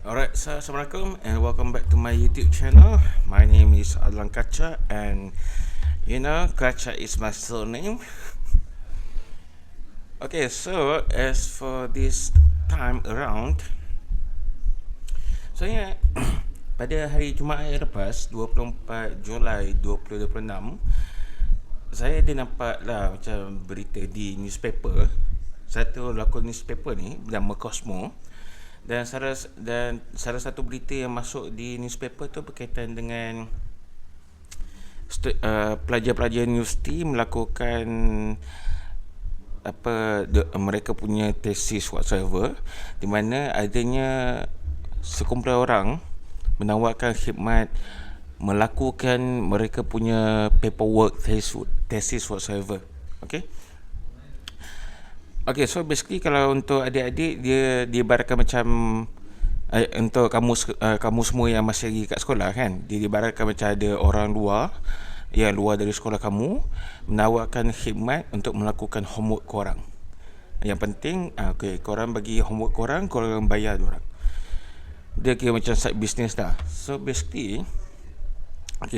Alright, so Assalamualaikum and welcome back to my YouTube channel. My name is Adlan Kacha, and Kacha is my surname. Okay, so as for this time around, pada hari Jumaat yang lepas, 24 Julai 2026, saya ada nampak lah macam berita di newspaper. Satu lakon newspaper ni bernama Cosmo. Dan salah satu berita yang masuk di newspaper tu berkaitan dengan pelajar-pelajar universiti melakukan mereka punya tesis whatsoever, di mana adanya sekumpulan orang menawarkan khidmat melakukan mereka punya paperwork thesis whatsoever. Okay, so basically kalau untuk adik-adik, dia diibaratkan macam untuk kamu semua yang masih lagi kat sekolah kan, dia diibaratkan macam ada orang luar yang luar dari sekolah kamu menawarkan khidmat untuk melakukan homework korang. Yang penting korang bagi homework korang bayar diorang. Dia kira macam side business dah. So basically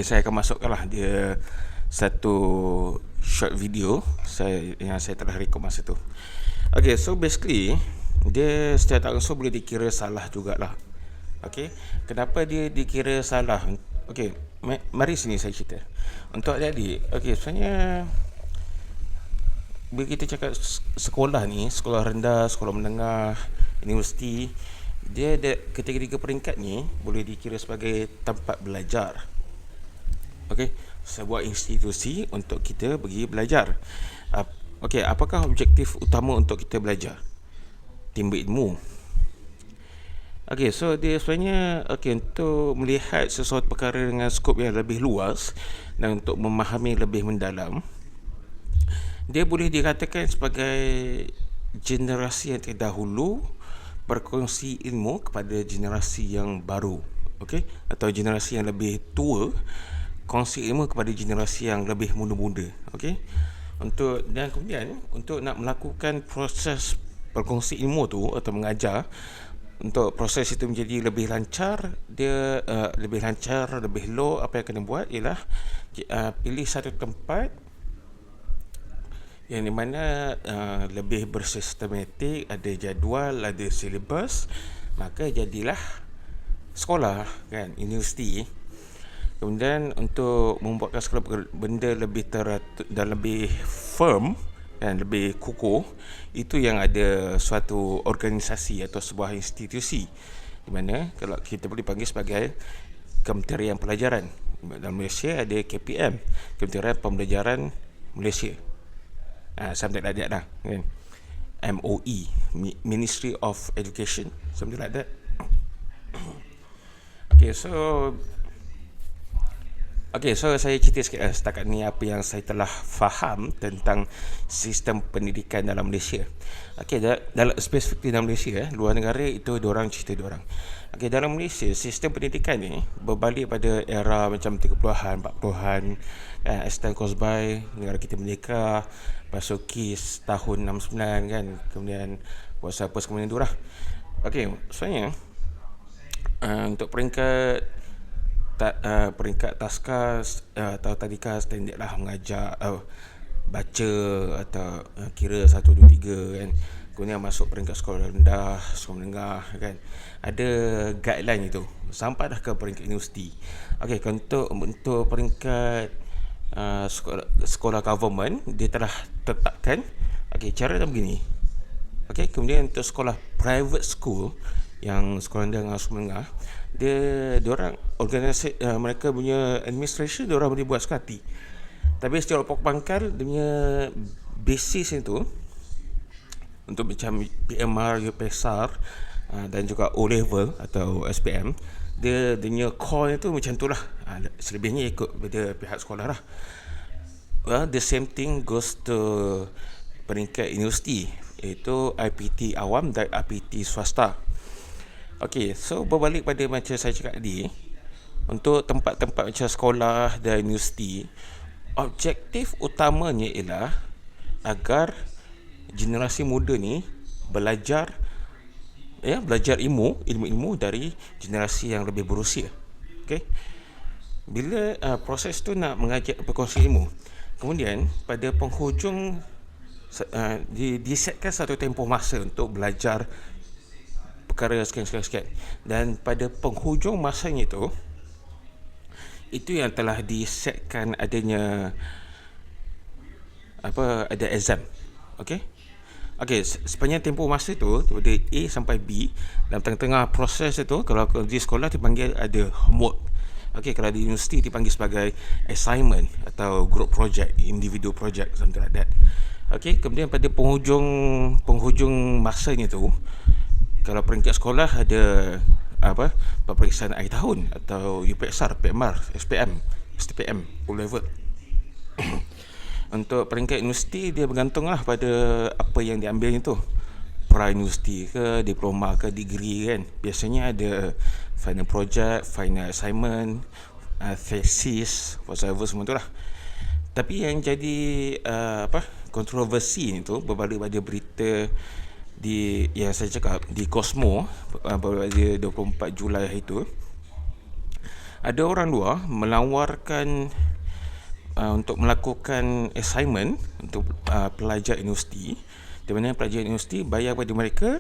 saya akan masukkan lah dia satu short video yang saya telah record masa tu. Okay, so basically dia secara tak langsung boleh dikira salah jugalah. Okay, kenapa dia dikira salah? Okay, mari sini saya cerita. Untuk adik-adik, sebenarnya bila kita cakap sekolah ni, sekolah rendah, sekolah menengah, universiti, dia ada ketiga-tiga peringkat ni boleh dikira sebagai tempat belajar. Okay, sebuah institusi untuk kita pergi belajar. Apakah objektif utama untuk kita belajar? Timba ilmu. So dia sebenarnya untuk melihat sesuatu perkara dengan skop yang lebih luas dan untuk memahami lebih mendalam, dia boleh dikatakan sebagai generasi yang terdahulu berkongsi ilmu kepada generasi yang baru. Atau generasi yang lebih tua kongsi ilmu kepada generasi yang lebih muda-muda. Dan kemudian untuk nak melakukan proses berkongsi ilmu tu atau mengajar, untuk proses itu menjadi lebih lancar, lebih low, apa yang kena buat ialah pilih satu tempat yang di mana lebih bersistematik, ada jadual, ada silibus, maka jadilah sekolah kan, universiti. Kemudian untuk membuatkan segala benda lebih teratur dan lebih firm dan lebih kukuh, itu yang ada suatu organisasi atau sebuah institusi, di mana kalau kita boleh panggil sebagai Kementerian Pelajaran. Dalam Malaysia ada KPM, Kementerian Pembelajaran Malaysia. Something like that lah kan. MOE, Ministry of Education, something like that. So saya cerita sikit setakat ni apa yang saya telah faham tentang sistem pendidikan dalam Malaysia. Dalam spesifik dalam Malaysia, luar negara itu diorang cerita diorang. Dalam Malaysia, sistem pendidikan ni berbalik pada era macam 30-an, 40-an, Aston Kosbai, negara kita merdeka, Pasokis tahun 69 kan, kemudian kuasa apa kemudian tu lah. Sebenarnya untuk peringkat taskas atau tadika standard lah, mengajar baca atau kira 1, 2, 3 kan. Kemudian masuk peringkat sekolah rendah, sekolah menengah kan, ada guideline itu sampai dah ke peringkat universiti. Untuk peringkat sekolah government, dia telah tetapkan cara dia begini. Kemudian untuk sekolah private school, yang sekolah rendah dengan sekolah menengah, diorang organisasi mereka punya administration diorang boleh buat suka hati. Tapi secara pokok pangkal, dia punya basis itu untuk macam PMR, UPSR dan juga O-level atau SPM, dia punya core itu macam tu lah. Selebihnya ikut pada pihak sekolah lah. The same thing goes to peringkat universiti, iaitu IPT awam dan IPT swasta. So berbalik pada macam saya cakap tadi, untuk tempat-tempat macam sekolah dan universiti, objektif utamanya ialah agar generasi muda ni belajar ya, belajar ilmu-ilmu dari generasi yang lebih berusia. Okey. Bila proses tu nak mengajak berkongsi ilmu, kemudian pada penghujung disetkan satu tempoh masa untuk belajar perkara sekian. Dan pada penghujung masanya itu yang telah disetkan adanya ada exam. Okey. Sepanjang tempoh masa tu dari A sampai B, dalam tengah-tengah proses itu, kalau di sekolah dipanggil ada homework. Kalau di universiti dipanggil sebagai assignment atau group project, individual project, something like that. Kemudian pada penghujung masanya tu, kalau peringkat sekolah ada peperiksaan akhir tahun atau UPSR, PMR, SPM, STPM, O level. Untuk peringkat universiti, dia bergantunglah pada apa yang diambilnya tu, pra-universiti ke, diploma ke, degree kan. Biasanya ada final project, final assignment, thesis, whatever semua tu lah. Tapi yang jadi kontroversi ni tu berbalik pada berita yang saya cakap di Cosmo pada 24 Julai hari tu. Ada orang luar menawarkan untuk melakukan assignment untuk pelajar universiti, di mana pelajar universiti bayar pada mereka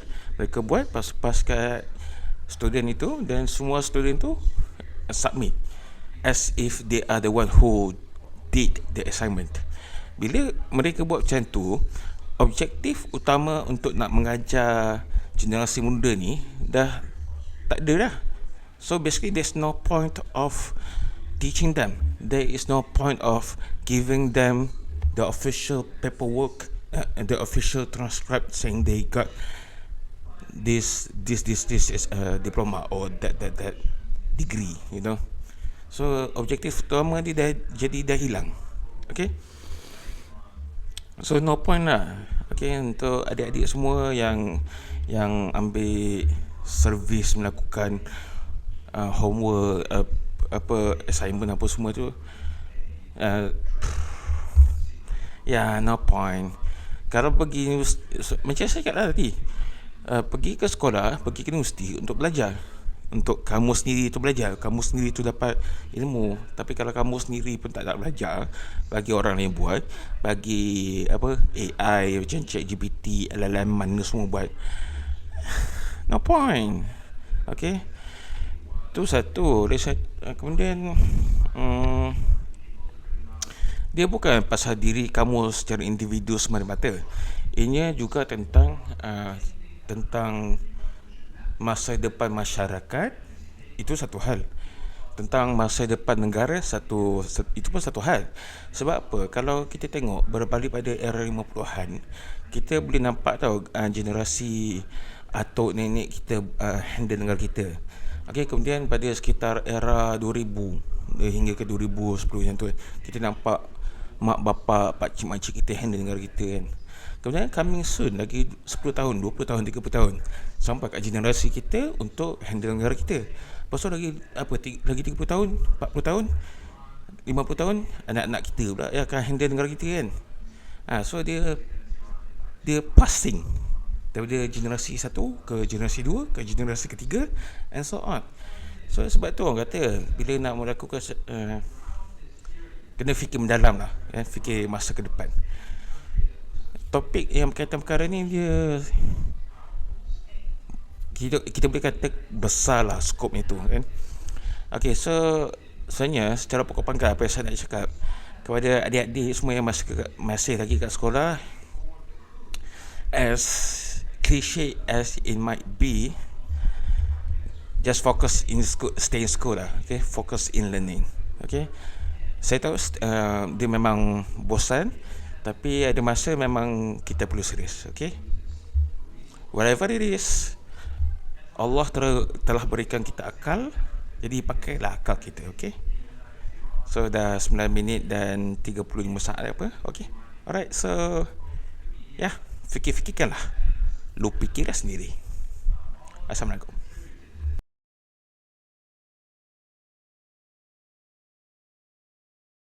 buat pas kat student itu, dan semua student tu submit as if they are the one who did the assignment. Bila mereka buat macam tu, objektif utama untuk nak mengajar generasi muda ni dah tak ada dah. So basically there's no point of teaching them. There is no point of giving them the official paperwork, the official transcript saying they got this is a diploma or that degree, you know. So objektif utama dia dah hilang. Okay. So no point lah. Untuk adik-adik semua yang ambil servis melakukan homework, assignment apa semua tu, no point. Kalau pergi macam saya cakap lah tadi, pergi ke sekolah, pergi ke universiti untuk belajar, untuk kamu sendiri tu belajar, kamu sendiri tu dapat ilmu. Tapi kalau kamu sendiri pun tak nak belajar, bagi orang lain buat, bagi AI macam ChatGPT, LLM mana semua buat, no point. Tu satu. Kemudian dia bukan pasal diri kamu secara individu semata-mata. Ianya juga tentang masa depan masyarakat. Itu satu hal. Tentang masa depan negara, itu pun satu hal. Sebab apa? Kalau kita tengok berbalik pada era 50-an, kita boleh nampak generasi atuk nenek kita handle negara kita. Kemudian pada sekitar era 2000 hingga ke 2010 macam tu, kita nampak mak bapak, pak cik mak cik kita handle negara kita kan. Kemudian coming soon lagi 10 tahun, 20 tahun, 30 tahun sampai kat generasi kita untuk handle negara kita. Lepas tu lagi 30 tahun, 40 tahun, 50 tahun anak-anak kita pula yang akan handle negara kita kan. So dia passing daripada generasi 1 ke generasi 2 ke generasi ketiga and so on. So sebab tu orang kata bila nak melakukan kena fikir mendalam lah, fikir masa ke depan. Topik yang berkaitan perkara ni dia kita boleh kata besar lah skopnya tu kan. So sebenarnya secara pokok pangkal apa yang saya nak cakap kepada adik-adik semua yang masih lagi kat sekolah, as cliche as it might be, just focus in school, stay in school lah. Focus in learning. Saya tahu dia memang bosan, tapi ada masa memang kita perlu serius. Whatever it is, Allah telah berikan kita akal, jadi pakailah akal kita. So dah 9 minit dan 35 saat apa. Alright, so fikir-fikirkanlah. Lu fikirlah sendiri. Assalamualaikum.